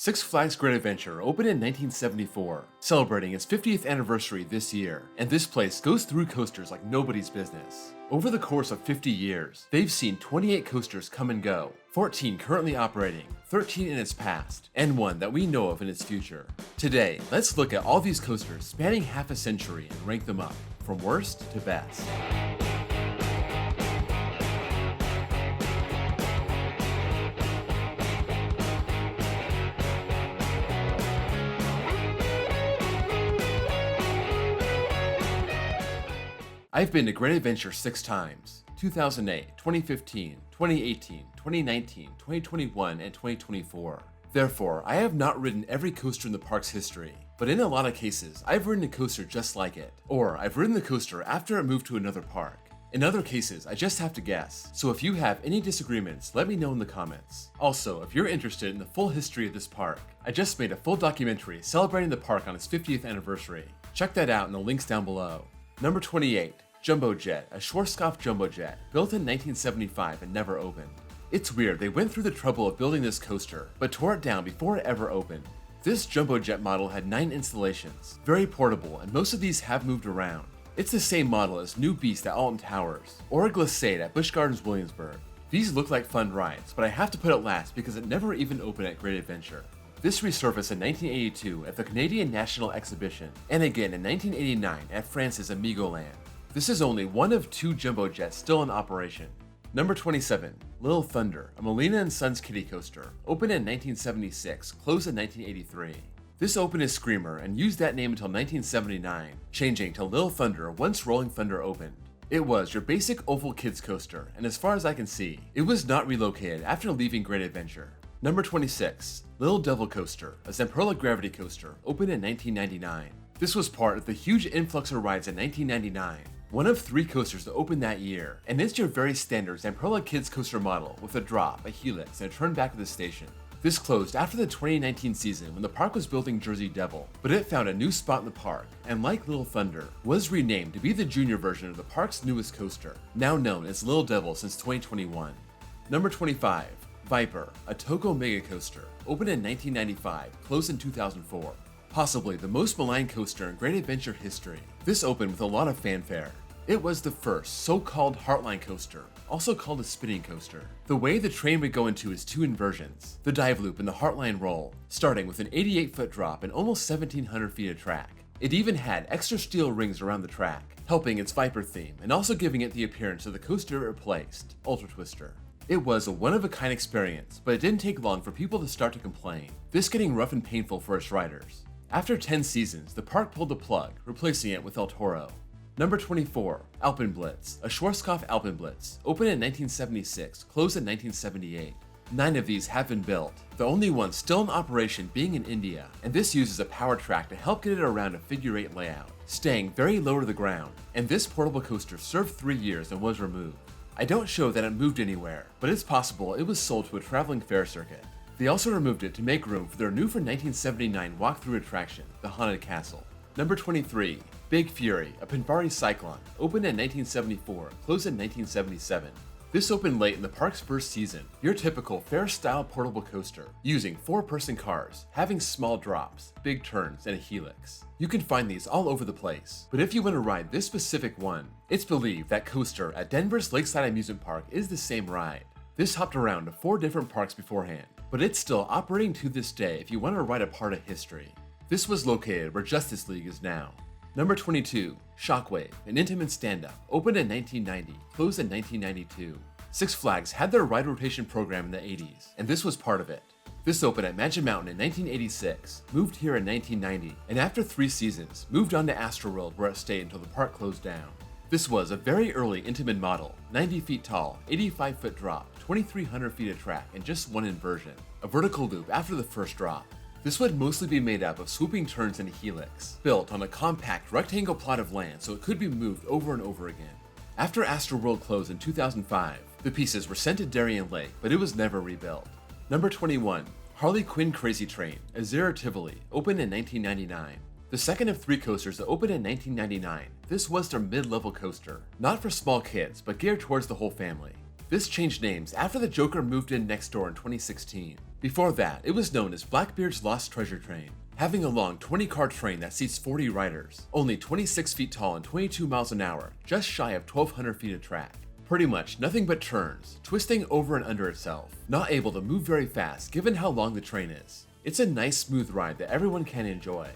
Six Flags Great Adventure opened in 1974, celebrating its 50th anniversary this year, and this place goes through coasters like nobody's business. Over the course of 50 years, they've seen 28 coasters come and go, 14 currently operating, 13 in its past, and one that we know of in its future. Today, let's look at all these coasters spanning half a century and rank them up, from worst to best. I've been to Great Adventure 6 times, 2008, 2015, 2018, 2019, 2021, and 2024. Therefore, I have not ridden every coaster in the park's history, but in a lot of cases, I've ridden a coaster just like it, or I've ridden the coaster after it moved to another park. In other cases, I just have to guess, so if you have any disagreements, let me know in the comments. Also, if you're interested in the full history of this park, I just made a full documentary celebrating the park on its 50th anniversary. Check that out in the links down below. Number 28. Jumbo Jet, a Schwarzkopf jumbo jet, built in 1975 and never opened. It's weird, they went through the trouble of building this coaster, but tore it down before it ever opened. This jumbo jet model had 9 installations, very portable, and most of these have moved around. It's the same model as New Beast at Alton Towers, or Glissade at Busch Gardens Williamsburg. These look like fun rides, but I have to put it last because it never even opened at Great Adventure. This resurfaced in 1982 at the Canadian National Exhibition, and again in 1989 at France's Amigoland. This is only one of 2 jumbo jets still in operation. Number 27. Little Thunder, a Molina & Sons kiddie coaster, opened in 1976, closed in 1983. This opened as Screamer and used that name until 1979, changing to Little Thunder once Rolling Thunder opened. It was your basic oval kids coaster, and as far as I can see, it was not relocated after leaving Great Adventure. Number 26. Little Devil Coaster, a Zamperla gravity coaster, opened in 1999. This was part of the huge influx of rides in 1999. One of 3 coasters to open that year, and it's your very standard Zamperla Kids coaster model with a drop, a helix, and a turn back of the station. This closed after the 2019 season when the park was building Jersey Devil, but it found a new spot in the park, and like Little Thunder, was renamed to be the junior version of the park's newest coaster, now known as Little Devil since 2021. Number 25. Viper, a Togo mega coaster, opened in 1995, closed in 2004. Possibly the most maligned coaster in Great Adventure history. This opened with a lot of fanfare. It was the first so-called Heartline coaster, also called a spinning coaster. The way the train would go into is 2 inversions, the dive loop and the Heartline roll, starting with an 88-foot drop and almost 1,700 feet of track. It even had extra steel rings around the track, helping its Viper theme and also giving it the appearance of the coaster it replaced, Ultra Twister. It was a one-of-a-kind experience, but it didn't take long for people to start to complain, this getting rough and painful for its riders. After 10 seasons, the park pulled the plug, replacing it with El Toro. Number 24. Alpenblitz, a Schwarzkopf Alpenblitz, opened in 1976, closed in 1978. 9 of these have been built, the only one still in operation being in India, and this uses a power track to help get it around a figure-8 layout, staying very low to the ground, and this portable coaster served 3 years and was removed. I don't show that it moved anywhere, but it's possible it was sold to a traveling fair circuit. They also removed it to make room for their new for 1979 walkthrough attraction, the Haunted Castle. Number 23. Big Fury, a Pinvari Cyclone, opened in 1974, closed in 1977. This opened late in the park's first season, your typical fair-style portable coaster, using 4-person cars, having small drops, big turns, and a helix. You can find these all over the place, but if you want to ride this specific one, it's believed that coaster at Denver's Lakeside Amusement Park is the same ride. This hopped around to 4 different parks beforehand, but it's still operating to this day if you want to ride a part of history. This was located where Justice League is now. Number 22. Shockwave, an Intamin stand-up, opened in 1990, closed in 1992. Six Flags had their ride rotation program in the 80s, and this was part of it. This opened at Magic Mountain in 1986, moved here in 1990, and after 3 seasons, moved on to Astroworld where it stayed until the park closed down. This was a very early Intamin model, 90 feet tall, 85-foot drop, 2,300 feet of track, and just 1 inversion, a vertical loop after the first drop. This would mostly be made up of swooping turns and a helix, built on a compact rectangle plot of land so it could be moved over and over again. After Astroworld closed in 2005, the pieces were sent to Darien Lake, but it was never rebuilt. Number 21. Harley Quinn Crazy Train, a Zero Tivoli, opened in 1999. The second of 3 coasters that opened in 1999, this was their mid-level coaster, not for small kids, but geared towards the whole family. This changed names after the Joker moved in next door in 2016. Before that, it was known as Blackbeard's Lost Treasure Train, having a long 20-car train that seats 40 riders, only 26 feet tall and 22 miles an hour, just shy of 1,200 feet of track. Pretty much nothing but turns, twisting over and under itself, not able to move very fast given how long the train is. It's a nice smooth ride that everyone can enjoy.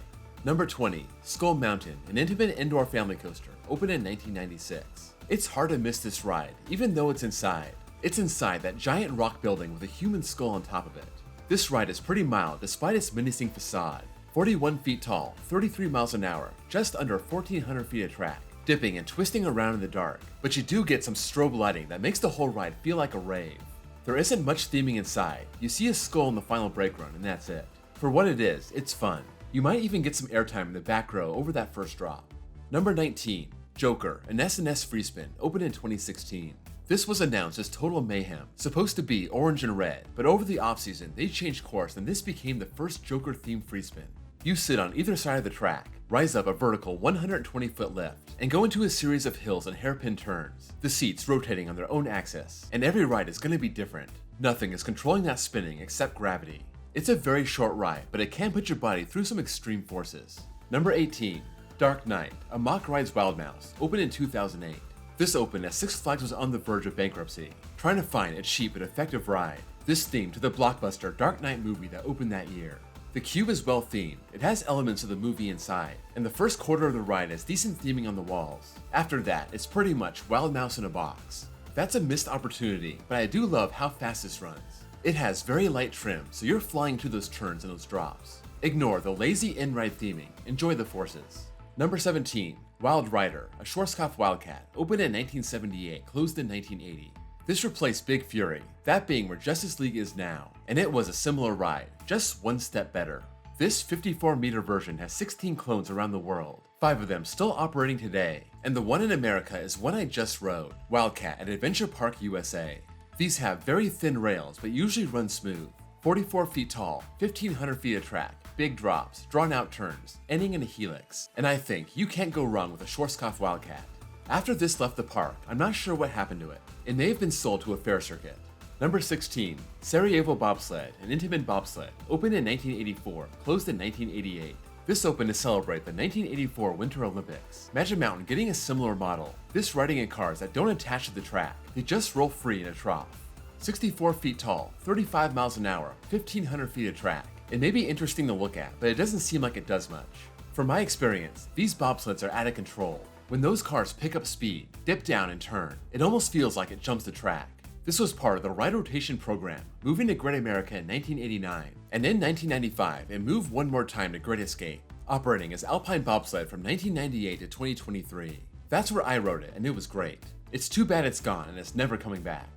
Number 20, Skull Mountain, an intimate indoor family coaster, opened in 1996. It's hard to miss this ride, even though it's inside. It's inside that giant rock building with a human skull on top of it. This ride is pretty mild despite its menacing facade. 41 feet tall, 33 miles an hour, just under 1,400 feet of track, dipping and twisting around in the dark, but you do get some strobe lighting that makes the whole ride feel like a rave. There isn't much theming inside. You see a skull in the final brake run and that's it. For what it is, it's fun. You might even get some airtime in the back row over that first drop. Number 19, Joker, an S&S free spin, opened in 2016. This was announced as Total Mayhem, supposed to be orange and red, but over the offseason they changed course and this became the first Joker-themed free spin. You sit on either side of the track, rise up a vertical 120-foot lift, and go into a series of hills and hairpin turns, the seats rotating on their own axis, and every ride is going to be different. Nothing is controlling that spinning except gravity. It's a very short ride, but it can put your body through some extreme forces. Number 18, Dark Knight, a Mock Rides Wild Mouse, opened in 2008. This opened as Six Flags was on the verge of bankruptcy, trying to find a cheap and effective ride. This themed to the blockbuster Dark Knight movie that opened that year. The cube is well themed, it has elements of the movie inside, and the first quarter of the ride has decent theming on the walls. After that, it's pretty much Wild Mouse in a box. That's a missed opportunity, but I do love how fast this runs. It has very light trim, so you're flying to those turns and those drops. Ignore the lazy in-ride theming, enjoy the forces. Number 17, Wild Rider, a Schwarzkopf Wildcat, opened in 1978, closed in 1980. This replaced Big Fury, that being where Justice League is now, and it was a similar ride, just one step better. This 54-meter version has 16 clones around the world, 5 of them still operating today, and the one in America is one I just rode, Wildcat at Adventure Park USA. These have very thin rails but usually run smooth. 44 feet tall, 1,500 feet of track, big drops, drawn out turns, ending in a helix, and I think you can't go wrong with a Schwarzkopf Wildcat. After this left the park, I'm not sure what happened to it. It may have been sold to a fair circuit. Number 16, Sarajevo Bobsled, an Intamin bobsled, opened in 1984, closed in 1988. This opened to celebrate the 1984 Winter Olympics. Magic Mountain getting a similar model, this riding in cars that don't attach to the track, they just roll free in a trough. 64 feet tall, 35 miles an hour, 1,500 feet of track. It may be interesting to look at, but it doesn't seem like it does much. From my experience, these bobsleds are out of control. When those cars pick up speed, dip down and turn, it almost feels like it jumps the track. This was part of the ride rotation program, moving to Great America in 1989, and in 1995 it moved one more time to Great Escape, operating as Alpine Bobsled from 1998 to 2023. That's where I rode it, and it was great. It's too bad it's gone and it's never coming back.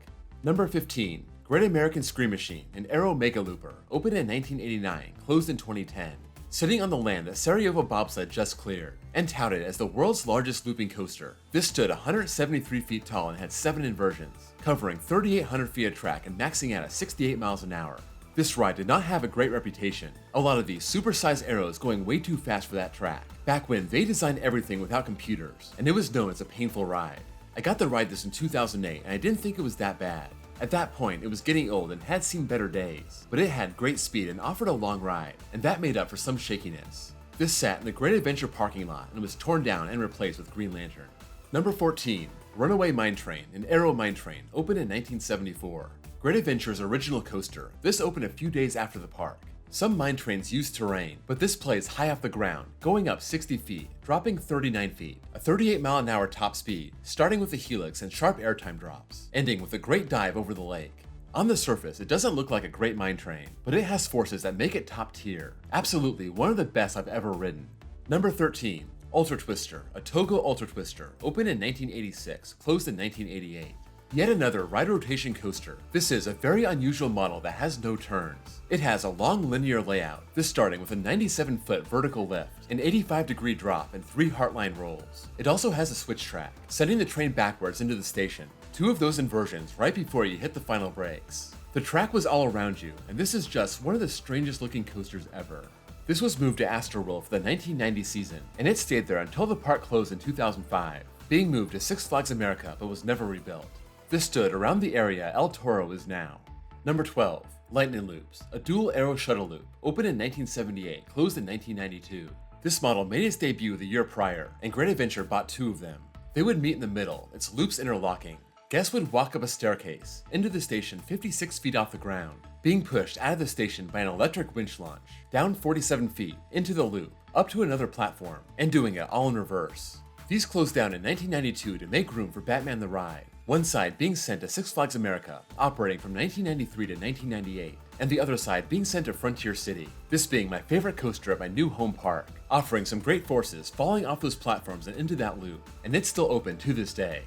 Number 15, Great American Scream Machine, an Aero Mega Looper, opened in 1989, closed in 2010. Sitting on the land that Sarajevo Bobsled just cleared, and touted as the world's largest looping coaster, this stood 173 feet tall and had 7 inversions, covering 3,800 feet of track and maxing out at 68 miles an hour. This ride did not have a great reputation, a lot of these supersized arrows going way too fast for that track, back when they designed everything without computers, and it was known as a painful ride. I got to ride this in 2008 and I didn't think it was that bad. At that point, it was getting old and had seen better days, but it had great speed and offered a long ride, and that made up for some shakiness. This sat in the Great Adventure parking lot and was torn down and replaced with Green Lantern. Number 14, Runaway Mine Train, an Aero Mine Train, opened in 1974. Great Adventure's original coaster, this opened a few days after the park. Some mine trains use terrain, but this plays high off the ground, going up 60 feet, dropping 39 feet, a 38-mile-an-hour top speed, starting with a helix and sharp airtime drops, ending with a great dive over the lake. On the surface, it doesn't look like a great mine train, but it has forces that make it top tier. Absolutely one of the best I've ever ridden. Number 13, Ultra Twister, a Togo Ultra Twister, opened in 1986, closed in 1988. Yet another ride rotation coaster. This is a very unusual model that has no turns. It has a long linear layout, this starting with a 97-foot vertical lift, an 85-degree drop, and 3 heartline rolls. It also has a switch track, sending the train backwards into the station. 2 of those inversions right before you hit the final brakes. The track was all around you, and this is just one of the strangest looking coasters ever. This was moved to Astroworld for the 1990 season, and it stayed there until the park closed in 2005, being moved to Six Flags America but was never rebuilt. This stood around the area El Toro is now. Number 12, Lightning Loops, a dual arrow shuttle loop, opened in 1978, closed in 1992. This model made its debut the year prior, and Great Adventure bought 2 of them. They would meet in the middle, its loops interlocking. Guests would walk up a staircase, into the station 56 feet off the ground, being pushed out of the station by an electric winch launch, down 47 feet, into the loop, up to another platform, and doing it all in reverse. These closed down in 1992 to make room for Batman the Ride, one side being sent to Six Flags America, operating from 1993 to 1998, and the other side being sent to Frontier City, this being my favorite coaster at my new home park, offering some great forces falling off those platforms and into that loop, and it's still open to this day.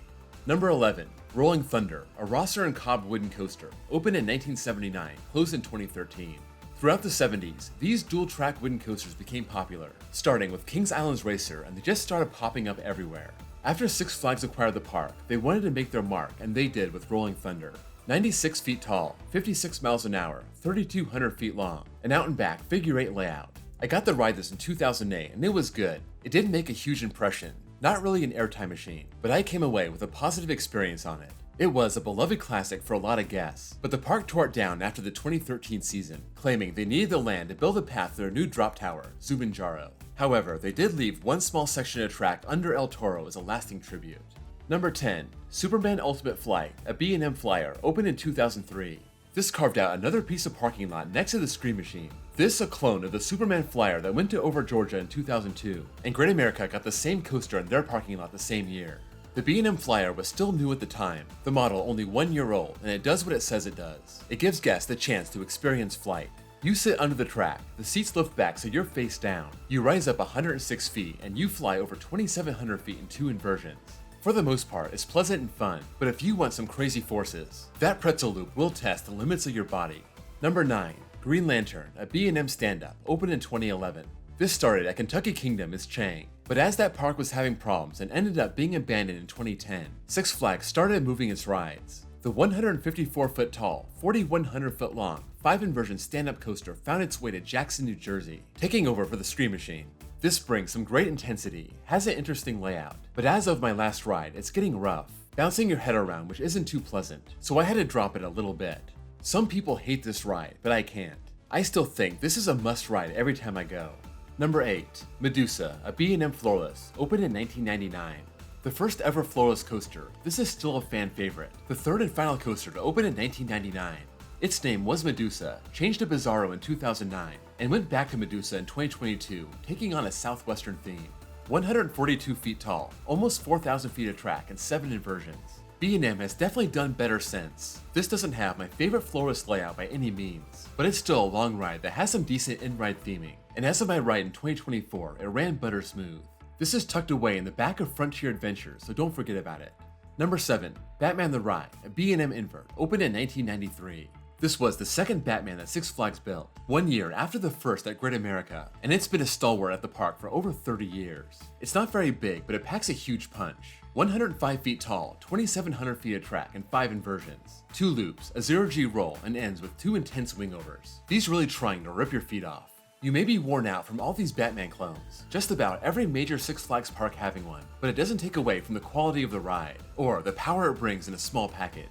Number 11. Rolling Thunder, a Rosser and Cobb wooden coaster, opened in 1979, closed in 2013. Throughout the 70s, these dual-track wooden coasters became popular, starting with Kings Island's Racer, and they just started popping up everywhere. After Six Flags acquired the park, they wanted to make their mark, and they did with Rolling Thunder. 96 feet tall, 56 miles an hour, 3,200 feet long, an out-and-back figure-8 layout. I got to ride this in 2008, and it was good. It didn't make a huge impression. Not really an airtime machine, but I came away with a positive experience on it. It was a beloved classic for a lot of guests, but the park tore it down after the 2013 season, claiming they needed the land to build a path to their new drop tower, Zumanjaro. However, they did leave one small section of track under El Toro as a lasting tribute. Number 10. Superman Ultimate Flight, a B&M flyer, opened in 2003. This carved out another piece of parking lot next to the Scream Machine. This a clone of the Superman flyer that went to Over Georgia in 2002, and Great America got the same coaster in their parking lot the same year. The B&M Flyer was still new at the time, the model only 1 year old, and it does what it says it does. It gives guests the chance to experience flight. You sit under the track, the seats lift back so you're face down, you rise up 106 feet, and you fly over 2,700 feet in 2 inversions. For the most part, it's pleasant and fun, but if you want some crazy forces, that pretzel loop will test the limits of your body. Number 9. Green Lantern, a B&M stand-up, opened in 2011. This started at Kentucky Kingdom as Chang, but as that park was having problems and ended up being abandoned in 2010, Six Flags started moving its rides. The 154-foot tall, 4,100-foot long, 5-inversion stand-up coaster found its way to Jackson, New Jersey, taking over for the Scream Machine. This brings some great intensity, has an interesting layout, but as of my last ride, it's getting rough, bouncing your head around which isn't too pleasant, so I had to drop it a little bit. Some people hate this ride, but I can't. I still think this is a must ride every time I go. Number 8. Medusa, a B&M floorless, opened in 1999. The first ever floorless coaster, this is still a fan favorite, the third and final coaster to open in 1999. Its name was Medusa, changed to Bizarro in 2009, and went back to Medusa in 2022, taking on a southwestern theme. 142 feet tall, almost 4,000 feet of track, and 7 inversions. B&M has definitely done better since. This doesn't have my favorite floorless layout by any means, but it's still a long ride that has some decent in-ride theming, and as of my ride in 2024, it ran butter smooth. This is tucked away in the back of Frontier Adventures, so don't forget about it. Number 7. Batman the Ride, a B&M invert, opened in 1993. This was the second Batman that Six Flags built, 1 year after the first at Great America, and it's been a stalwart at the park for over 30 years. It's not very big, but it packs a huge punch. 105 feet tall, 2,700 feet of track, and 5 inversions. 2 loops, a 0G roll, and ends with 2 intense wingovers. These really trying to rip your feet off. You may be worn out from all these Batman clones, just about every major Six Flags park having one, but it doesn't take away from the quality of the ride, or the power it brings in a small package.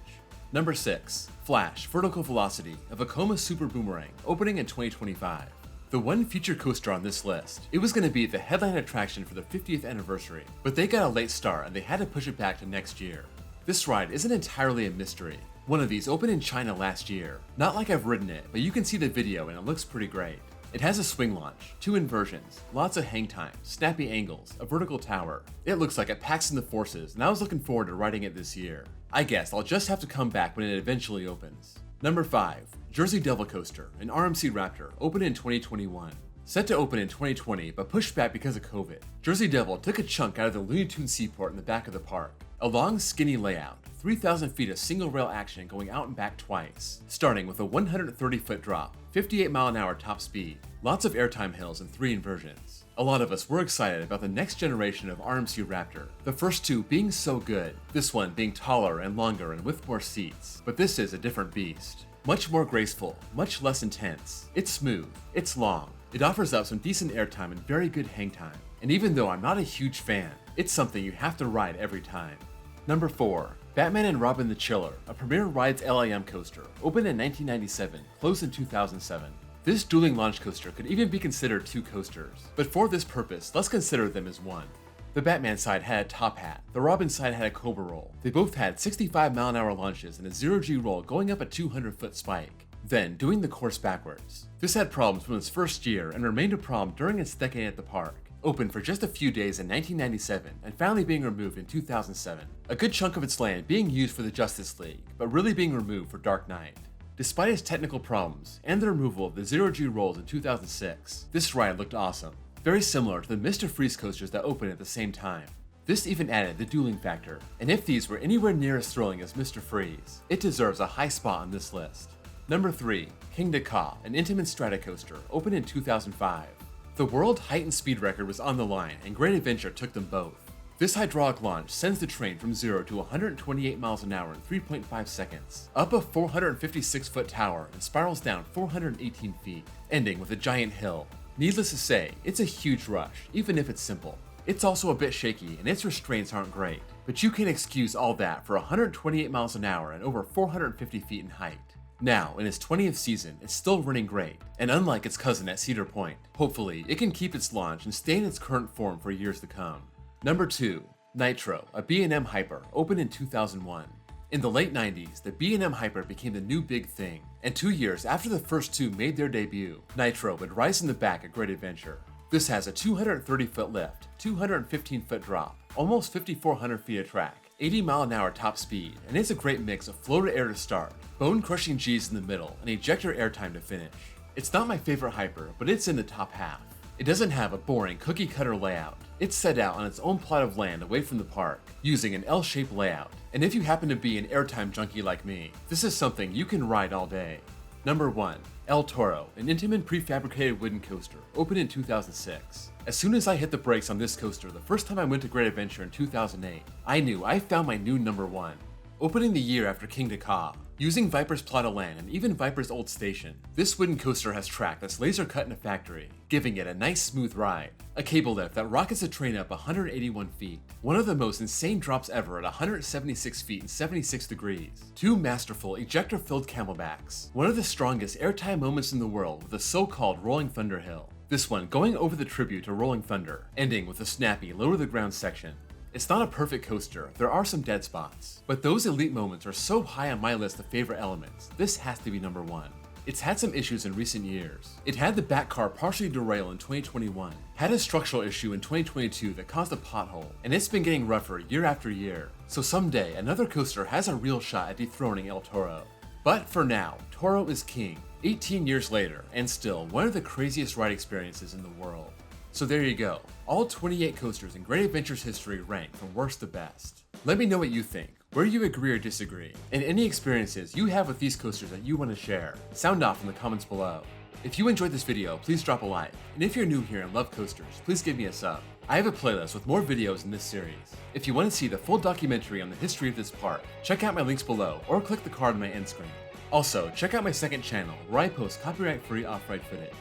Number 6. Flash Vertical Velocity, a Vekoma Super Boomerang, opening in 2025. The one feature coaster on this list, it was going to be the headline attraction for the 50th anniversary, but they got a late start and they had to push it back to next year. This ride isn't entirely a mystery. One of these opened in China last year. Not like I've ridden it, but you can see the video and it looks pretty great. It has a swing launch, 2 inversions, lots of hang time, snappy angles, a vertical tower. It looks like it packs in the forces, and I was looking forward to riding it this year. I guess I'll just have to come back when it eventually opens. Number 5. Jersey Devil Coaster, an RMC Raptor, opened in 2021. Set to open in 2020, but pushed back because of COVID, Jersey Devil took a chunk out of the Looney Tunes Seaport in the back of the park. A long, skinny layout, 3,000 feet of single rail action going out and back twice, starting with a 130-foot drop, 58-mile-an-hour top speed, lots of airtime hills and 3 inversions. A lot of us were excited about the next generation of RMC Raptor, the first 2 being so good, this one being taller and longer and with more seats, but this is a different beast. Much more graceful, much less intense. It's smooth, it's long, it offers up some decent airtime and very good hang time, and even though I'm not a huge fan, it's something you have to ride every time. Number 4. Batman and Robin the Chiller, a Premier Rides LIM coaster, opened in 1997, closed in 2007. This dueling launch coaster could even be considered two coasters, but for this purpose, let's consider them as one. The Batman side had a top hat, the Robin side had a Cobra roll. They both had 65-mile-an-hour launches and a 0G roll going up a 200-foot spike, then doing the course backwards. This had problems from its first year and remained a problem during its decade at the park. Opened for just a few days in 1997 and finally being removed in 2007. A good chunk of its land being used for the Justice League, but really being removed for Dark Knight. Despite its technical problems and the removal of the 0G rolls in 2006, this ride looked awesome. Very similar to the Mr. Freeze coasters that opened at the same time. This even added the dueling factor, and if these were anywhere near as thrilling as Mr. Freeze, it deserves a high spot on this list. Number 3. King Ka, an Intamin Stratocoaster, opened in 2005. The world height and speed record was on the line, and Great Adventure took them both. This hydraulic launch sends the train from 0 to 128 miles an hour in 3.5 seconds, up a 456-foot tower, and spirals down 418 feet, ending with a giant hill. Needless to say, it's a huge rush, even if it's simple. It's also a bit shaky, and its restraints aren't great, but you can excuse all that for 128 miles an hour and over 450 feet in height. Now, in its 20th season, it's still running great, and unlike its cousin at Cedar Point, hopefully it can keep its launch and stay in its current form for years to come. Number 2. Nitro, a B&M Hyper, opened in 2001. In the late 90s, the B&M Hyper became the new big thing, and 2 years after the first two made their debut, Nitro would rise in the back at Great Adventure. This has a 230-foot lift, 215-foot drop, almost 5,400 feet of track, 80-mile-an-hour top speed, and it's a great mix of flow to air to start, bone-crushing G's in the middle, and ejector airtime to finish. It's not my favorite hyper, but it's in the top half. It doesn't have a boring cookie-cutter layout. It's set out on its own plot of land away from the park, using an L-shaped layout, and if you happen to be an airtime junkie like me, this is something you can ride all day. Number 1. El Toro, an Intamin prefabricated wooden coaster, opened in 2006. As soon as I hit the brakes on this coaster the first time I went to Great Adventure in 2008, I knew I found my new number 1. Opening the year after King Ka, using Viper's plot of land and even Viper's old station, this wooden coaster has track that's laser cut in a factory, giving it a nice smooth ride. A cable lift that rockets the train up 181 feet, one of the most insane drops ever at 176 feet and 76 degrees, 2 masterful ejector-filled camelbacks, one of the strongest airtime moments in the world with a so-called Rolling Thunder hill. This one going over the tribute to Rolling Thunder, ending with a snappy low-to-the-ground section. It's not a perfect coaster, there are some dead spots, but those elite moments are so high on my list of favorite elements, this has to be number 1. It's had some issues in recent years. It had the back car partially derail in 2021, had a structural issue in 2022 that caused a pothole, and it's been getting rougher year after year, so someday another coaster has a real shot at dethroning El Toro. But for now, Toro is king, 18 years later, and still one of the craziest ride experiences in the world. So there you go, all 28 coasters in Great Adventure's history ranked from worst to best. Let me know what you think, where you agree or disagree, and any experiences you have with these coasters that you want to share. Sound off in the comments below. If you enjoyed this video, please drop a like, and if you're new here and love coasters, please give me a sub. I have a playlist with more videos in this series. If you want to see the full documentary on the history of this park, check out my links below or click the card on my end screen. Also, check out my second channel where I post copyright-free off-ride footage.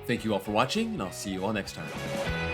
Thank you all for watching, and I'll see you all next time.